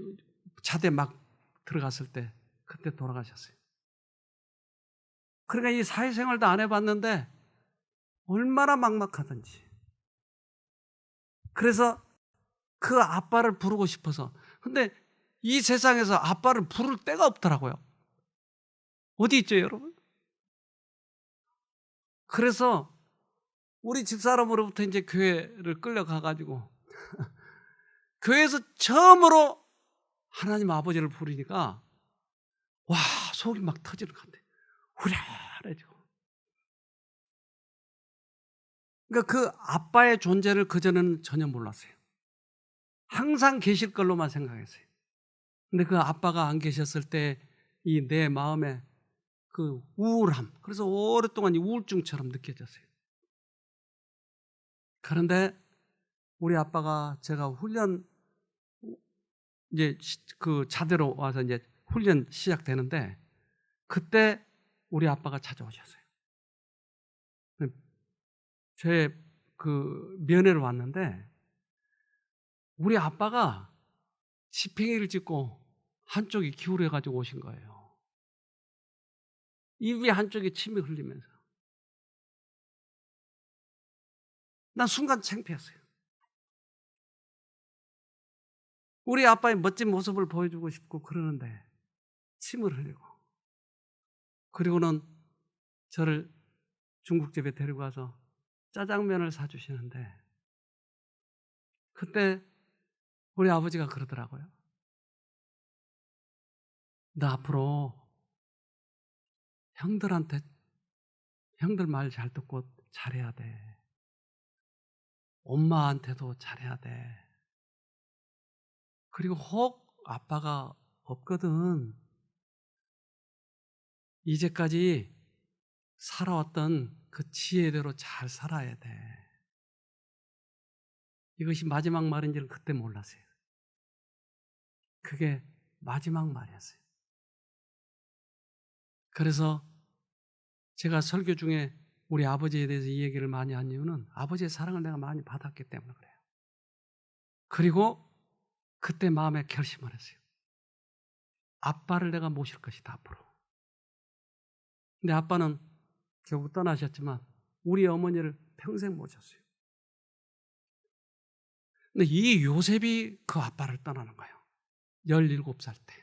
S1: 자대 막 들어갔을 때 그때 돌아가셨어요. 그러니까 이 사회생활도 안 해봤는데 얼마나 막막하던지. 그래서 그 아빠를 부르고 싶어서. 근데 이 세상에서 아빠를 부를 데가 없더라고요. 어디 있죠, 여러분? 그래서 우리 집사람으로부터 이제 교회를 끌려가가지고 교회에서 처음으로 하나님 아버지를 부르니까 와, 속이 막 터지는 것 같아요. 후련해지고. 그러니까 그 아빠의 존재를 그전에는 전혀 몰랐어요. 항상 계실 걸로만 생각했어요. 근데 그 아빠가 안 계셨을 때 이 내 마음에 그 우울함, 그래서 오랫동안 이 우울증처럼 느껴졌어요. 그런데 우리 아빠가 제가 훈련 이제 그 자대로 와서 이제 훈련 시작되는데 그때 우리 아빠가 찾아오셨어요. 제 그 면회를 왔는데 우리 아빠가 지팽이를 짚고 한쪽이 기울여 가지고 오신 거예요. 입이 한쪽에 침이 흘리면서. 난 순간 창피했어요. 우리 아빠의 멋진 모습을 보여주고 싶고 그러는데 침을 흘리고, 그리고는 저를 중국집에 데리고 가서 짜장면을 사주시는데 그때 우리 아버지가 그러더라고요. 너 앞으로 형들 말 잘 듣고 잘해야 돼. 엄마한테도 잘해야 돼. 그리고 혹 아빠가 없거든. 이제까지 살아왔던 그 지혜대로 잘 살아야 돼. 이것이 마지막 말인지는 그때 몰랐어요. 그게 마지막 말이었어요. 그래서 제가 설교 중에 우리 아버지에 대해서 이 얘기를 많이 한 이유는 아버지의 사랑을 내가 많이 받았기 때문에 그래요. 그리고 그때 마음에 결심을 했어요. 아빠를 내가 모실 것이다, 앞으로. 근데 아빠는 결국 떠나셨지만 우리 어머니를 평생 모셨어요. 근데 이 요셉이 그 아빠를 떠나는 거예요. 17살 때.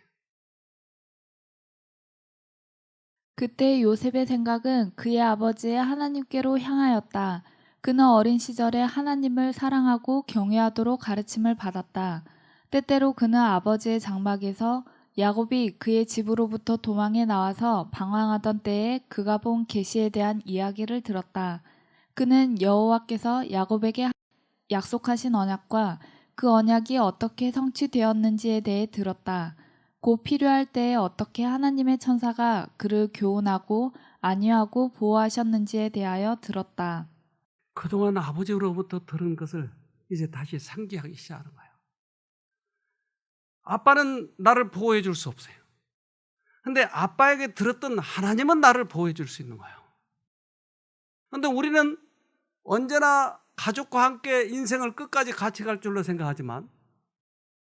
S2: 그때 요셉의 생각은 그의 아버지의 하나님께로 향하였다. 그는 어린 시절에 하나님을 사랑하고 경외하도록 가르침을 받았다. 때때로 그는 아버지의 장막에서 야곱이 그의 집으로부터 도망해 나와서 방황하던 때에 그가 본 계시에 대한 이야기를 들었다. 그는 여호와께서 야곱에게 약속하신 언약과 그 언약이 어떻게 성취되었는지에 대해 들었다. 곧 필요할 때에 어떻게 하나님의 천사가 그를 교훈하고 안위하고 보호하셨는지에 대하여 들었다.
S1: 그동안 아버지로부터 들은 것을 이제 다시 상기하기 시작하는 거예요. 아빠는 나를 보호해 줄 수 없어요. 근데 아빠에게 들었던 하나님은 나를 보호해 줄 수 있는 거예요. 근데 우리는 언제나 가족과 함께 인생을 끝까지 같이 갈 줄로 생각하지만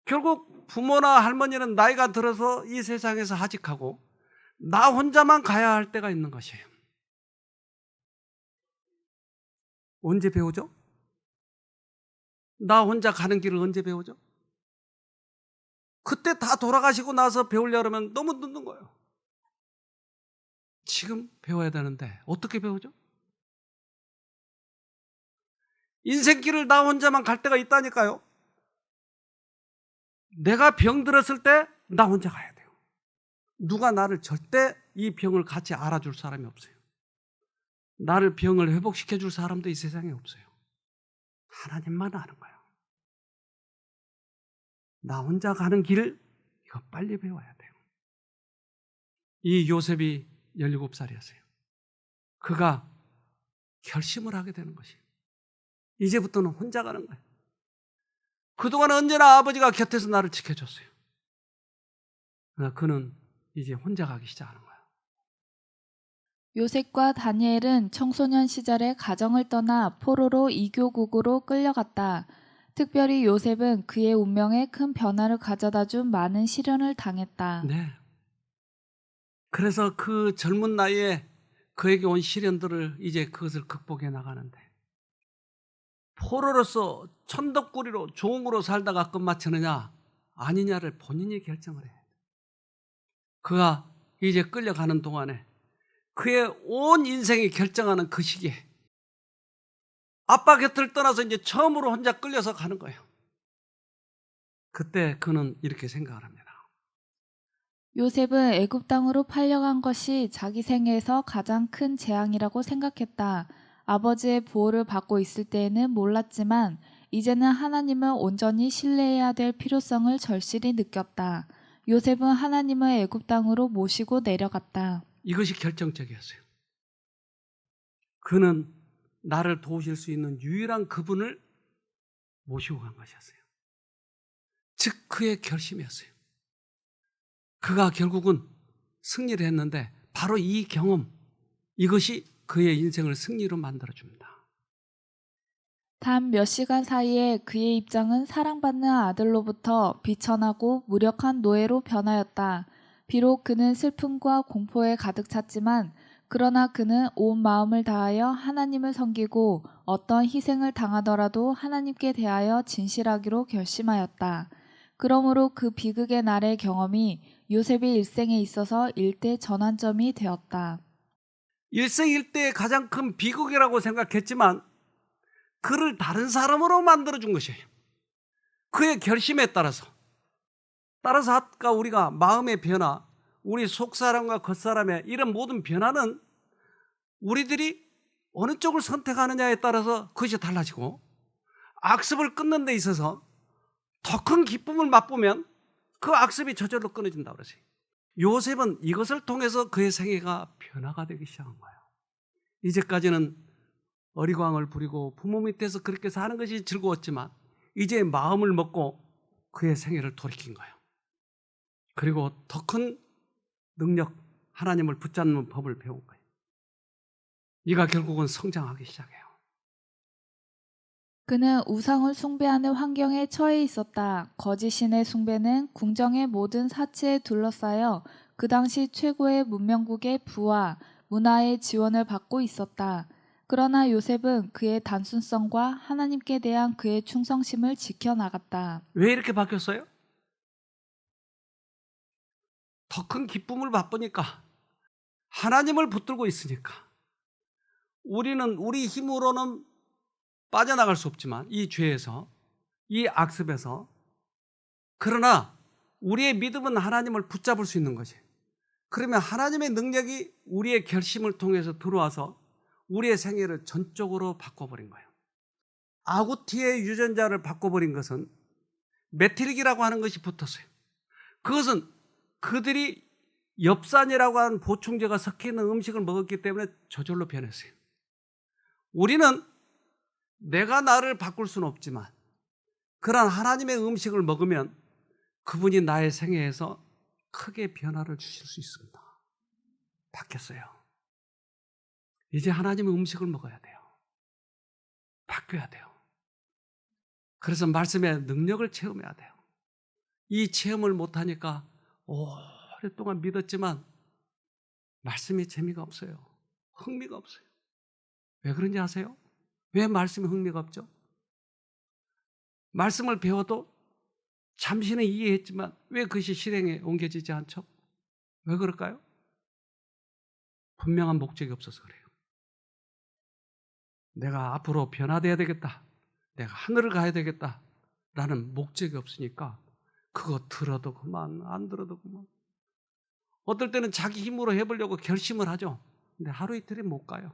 S1: 결국 부모나 할머니는 나이가 들어서 이 세상에서 하직하고 나 혼자만 가야 할 때가 있는 것이에요. 언제 배우죠? 나 혼자 가는 길을 언제 배우죠? 그때 다 돌아가시고 나서 배우려면 너무 늦는 거예요. 지금 배워야 되는데 어떻게 배우죠? 인생길을 나 혼자만 갈 때가 있다니까요. 내가 병들었을 때 나 혼자 가야 돼요. 누가 나를 절대 이 병을 같이 알아줄 사람이 없어요. 나를 병을 회복시켜 줄 사람도 이 세상에 없어요. 하나님만 아는 거예요. 나 혼자 가는 길, 이거 빨리 배워야 돼요. 이 요셉이 17살이었어요. 그가 결심을 하게 되는 것이에요. 이제부터는 혼자 가는 거예요. 그동안 언제나 아버지가 곁에서 나를 지켜줬어요. 그러나 그는 이제 혼자 가기 시작하는 거예요.
S2: 요셉과 다니엘은 청소년 시절에 가정을 떠나 포로로 이교국으로 끌려갔다. 특별히 요셉은 그의 운명에 큰 변화를 가져다 준 많은 시련을 당했다.
S1: 네. 그래서 그 젊은 나이에 그에게 온 시련들을 이제 그것을 극복해 나가는데 포로로서 천덕꾸리로 종으로 살다가 끝마치느냐 아니냐를 본인이 결정을 해야 돼요. 그가 이제 끌려가는 동안에 그의 온 인생이 결정하는 그 시기에 아빠 곁을 떠나서 이제 처음으로 혼자 끌려서 가는 거예요. 그때 그는 이렇게 생각을 합니다.
S2: 요셉은 애굽 땅으로 팔려간 것이 자기 생애에서 가장 큰 재앙이라고 생각했다. 아버지의 보호를 받고 있을 때에는 몰랐지만 이제는 하나님을 온전히 신뢰해야 될 필요성을 절실히 느꼈다. 요셉은 하나님을 애굽 땅으로 모시고 내려갔다.
S1: 이것이 결정적이었어요. 그는 나를 도우실 수 있는 유일한 그분을 모시고 간 것이었어요. 즉 그의 결심이었어요. 그가 결국은 승리를 했는데 바로 이 경험, 이것이 그의 인생을 승리로 만들어줍니다.
S2: 단 몇 시간 사이에 그의 입장은 사랑받는 아들로부터 비천하고 무력한 노예로 변하였다. 비록 그는 슬픔과 공포에 가득 찼지만 그러나 그는 온 마음을 다하여 하나님을 섬기고 어떤 희생을 당하더라도 하나님께 대하여 진실하기로 결심하였다. 그러므로 그 비극의 날의 경험이 요셉의 일생에 있어서 일대 전환점이 되었다.
S1: 일생일대의 가장 큰 비극이라고 생각했지만 그를 다른 사람으로 만들어준 것이에요. 그의 결심에 따라서 아까 우리가 마음의 변화, 우리 속사람과 겉사람의 이런 모든 변화는 우리들이 어느 쪽을 선택하느냐에 따라서 그것이 달라지고, 악습을 끊는 데 있어서 더 큰 기쁨을 맛보면 그 악습이 저절로 끊어진다고 그러지. 요셉은 이것을 통해서 그의 생애가 변화가 되기 시작한 거예요. 이제까지는 어리광을 부리고 부모 밑에서 그렇게 사는 것이 즐거웠지만 이제 마음을 먹고 그의 생애를 돌이킨 거예요. 그리고 더 큰 능력, 하나님을 붙잡는 법을 배운 거예요. 이가 결국은 성장하기 시작해요.
S2: 그는 우상을 숭배하는 환경에 처해 있었다. 거짓 신의 숭배는 궁정의 모든 사치에 둘러싸여 그 당시 최고의 문명국의 부와 문화의 지원을 받고 있었다. 그러나 요셉은 그의 단순성과 하나님께 대한 그의 충성심을 지켜나갔다.
S1: 왜 이렇게 바뀌었어요? 더 큰 기쁨을 맛보니까, 하나님을 붙들고 있으니까. 우리는 우리 힘으로는 빠져나갈 수 없지만 이 죄에서, 이 악습에서, 그러나 우리의 믿음은 하나님을 붙잡을 수 있는 거지. 그러면 하나님의 능력이 우리의 결심을 통해서 들어와서 우리의 생애를 전적으로 바꿔버린 거예요. 아구티의 유전자를 바꿔버린 것은 메틸기라고 하는 것이 붙었어요. 그것은 그들이 엽산이라고 하는 보충제가 섞여있는 음식을 먹었기 때문에 저절로 변했어요. 우리는 내가 나를 바꿀 수는 없지만 그러한 하나님의 음식을 먹으면 그분이 나의 생애에서 크게 변화를 주실 수 있습니다. 바뀌었어요. 이제 하나님의 음식을 먹어야 돼요. 바뀌어야 돼요. 그래서 말씀의 능력을 체험해야 돼요. 이 체험을 못하니까 오랫동안 믿었지만 말씀이 재미가 없어요. 흥미가 없어요. 왜 그런지 아세요? 왜 말씀에 흥미가 없죠? 말씀을 배워도 잠시는 이해했지만 왜 그것이 실행에 옮겨지지 않죠? 왜 그럴까요? 분명한 목적이 없어서 그래요. 내가 앞으로 변화돼야 되겠다, 내가 하늘을 가야 되겠다 라는 목적이 없으니까 그거 들어도 그만, 안 들어도 그만. 어떨 때는 자기 힘으로 해보려고 결심을 하죠. 근데 하루 이틀이 못 가요.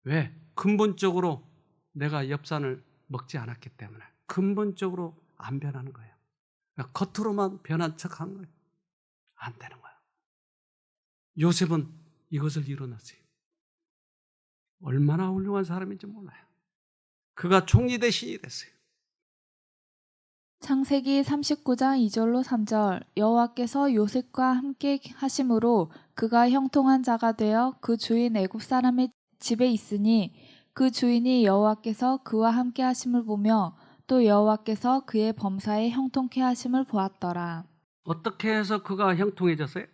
S1: 왜? 근본적으로 내가 엽산을 먹지 않았기 때문에 근본적으로 안 변하는 거예요. 그러니까 겉으로만 변한 척한 거예요. 안 되는 거예요. 요셉은 이것을 이뤄냈어요. 얼마나 훌륭한 사람인지 몰라요. 그가 총리 대신이 됐어요.
S2: 창세기 39장 2절로 3절 여호와께서 요셉과 함께 하심으로 그가 형통한 자가 되어 그 주인 애굽 사람의 집에 있으니 그 주인이 여호와께서 그와 함께 하심을 보며 또 여호와께서 그의 범사에 형통케 하심을 보았더라.
S1: 어떻게 해서 그가 형통해졌어요?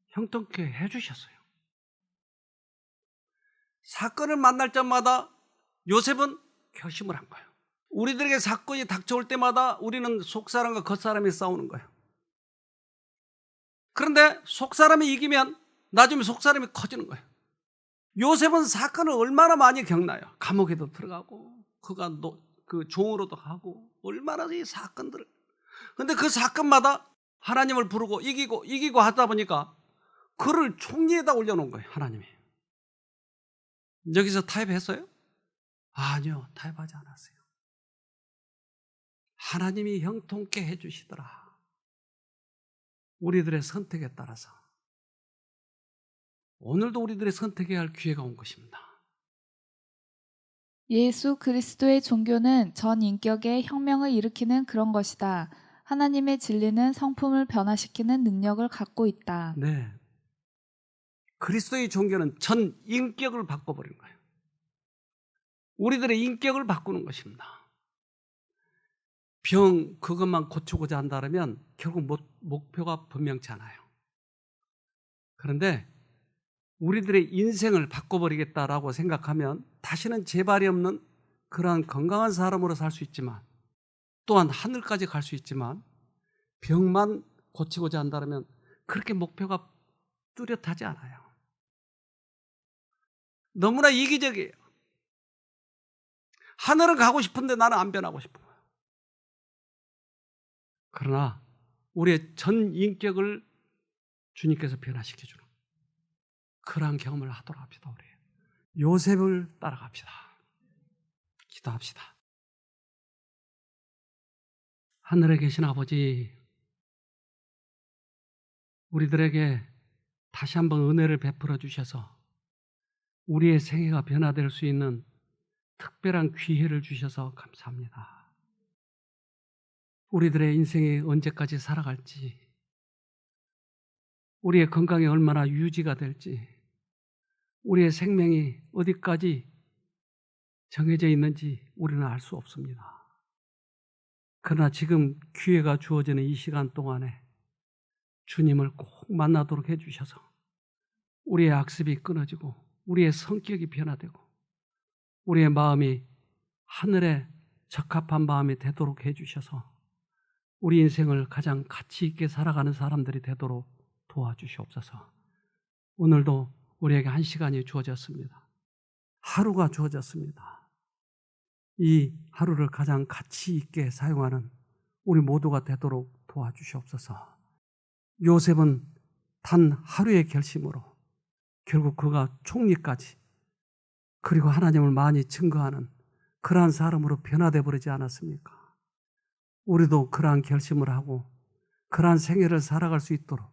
S1: 형통케 해주셨어요. 사건을 만날 때마다 요셉은 결심을 한 거예요. 우리들에게 사건이 닥쳐올 때마다 우리는 속사람과 겉사람이 싸우는 거예요. 그런데 속사람이 이기면 나중에 속사람이 커지는 거예요. 요셉은 사건을 얼마나 많이 겪나요? 감옥에도 들어가고 그가 그 종으로도 가고 얼마나 이 사건들을, 근데 그 사건마다 하나님을 부르고 이기고 하다 보니까 그를 총리에다 올려놓은 거예요, 하나님이. 여기서 타협했어요? 아니요, 타협하지 않았어요. 하나님이 형통케 해주시더라. 우리들의 선택에 따라서. 오늘도 우리들의 선택해야 할 기회가 온 것입니다.
S2: 예수 그리스도의 종교는 전 인격에 혁명을 일으키는 그런 것이다. 하나님의 진리는 성품을 변화시키는 능력을 갖고 있다.
S1: 네. 그리스도의 종교는 전 인격을 바꿔버린 거예요. 우리들의 인격을 바꾸는 것입니다. 병 그것만 고치고자 한다면 결국 목표가 분명치 않아요. 그런데 우리들의 인생을 바꿔버리겠다라고 생각하면 다시는 재발이 없는 그러한 건강한 사람으로 살 수 있지만, 또한 하늘까지 갈 수 있지만, 병만 고치고자 한다면 그렇게 목표가 뚜렷하지 않아요. 너무나 이기적이에요. 하늘은 가고 싶은데 나는 안 변하고 싶은 거예요. 그러나 우리의 전 인격을 주님께서 변화시켜주는 그러한 경험을 하도록 합시다. 우리 요셉을 따라갑시다. 기도합시다. 하늘에 계신 아버지, 우리들에게 다시 한번 은혜를 베풀어 주셔서 우리의 생애가 변화될 수 있는 특별한 기회를 주셔서 감사합니다. 우리들의 인생이 언제까지 살아갈지, 우리의 건강이 얼마나 유지가 될지, 우리의 생명이 어디까지 정해져 있는지 우리는 알 수 없습니다. 그러나 지금 기회가 주어지는 이 시간 동안에 주님을 꼭 만나도록 해주셔서 우리의 악습이 끊어지고 우리의 성격이 변화되고 우리의 마음이 하늘에 적합한 마음이 되도록 해주셔서 우리 인생을 가장 가치 있게 살아가는 사람들이 되도록 도와주시옵소서. 오늘도 우리에게 한 시간이 주어졌습니다. 하루가 주어졌습니다. 이 하루를 가장 가치 있게 사용하는 우리 모두가 되도록 도와주시옵소서. 요셉은 단 하루의 결심으로 결국 그가 총리까지, 그리고 하나님을 많이 증거하는 그러한 사람으로 변화되어 버리지 않았습니까? 우리도 그러한 결심을 하고 그러한 생애를 살아갈 수 있도록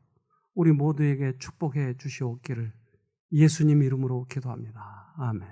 S1: 우리 모두에게 축복해 주시옵기를 예수님 이름으로 기도합니다. 아멘.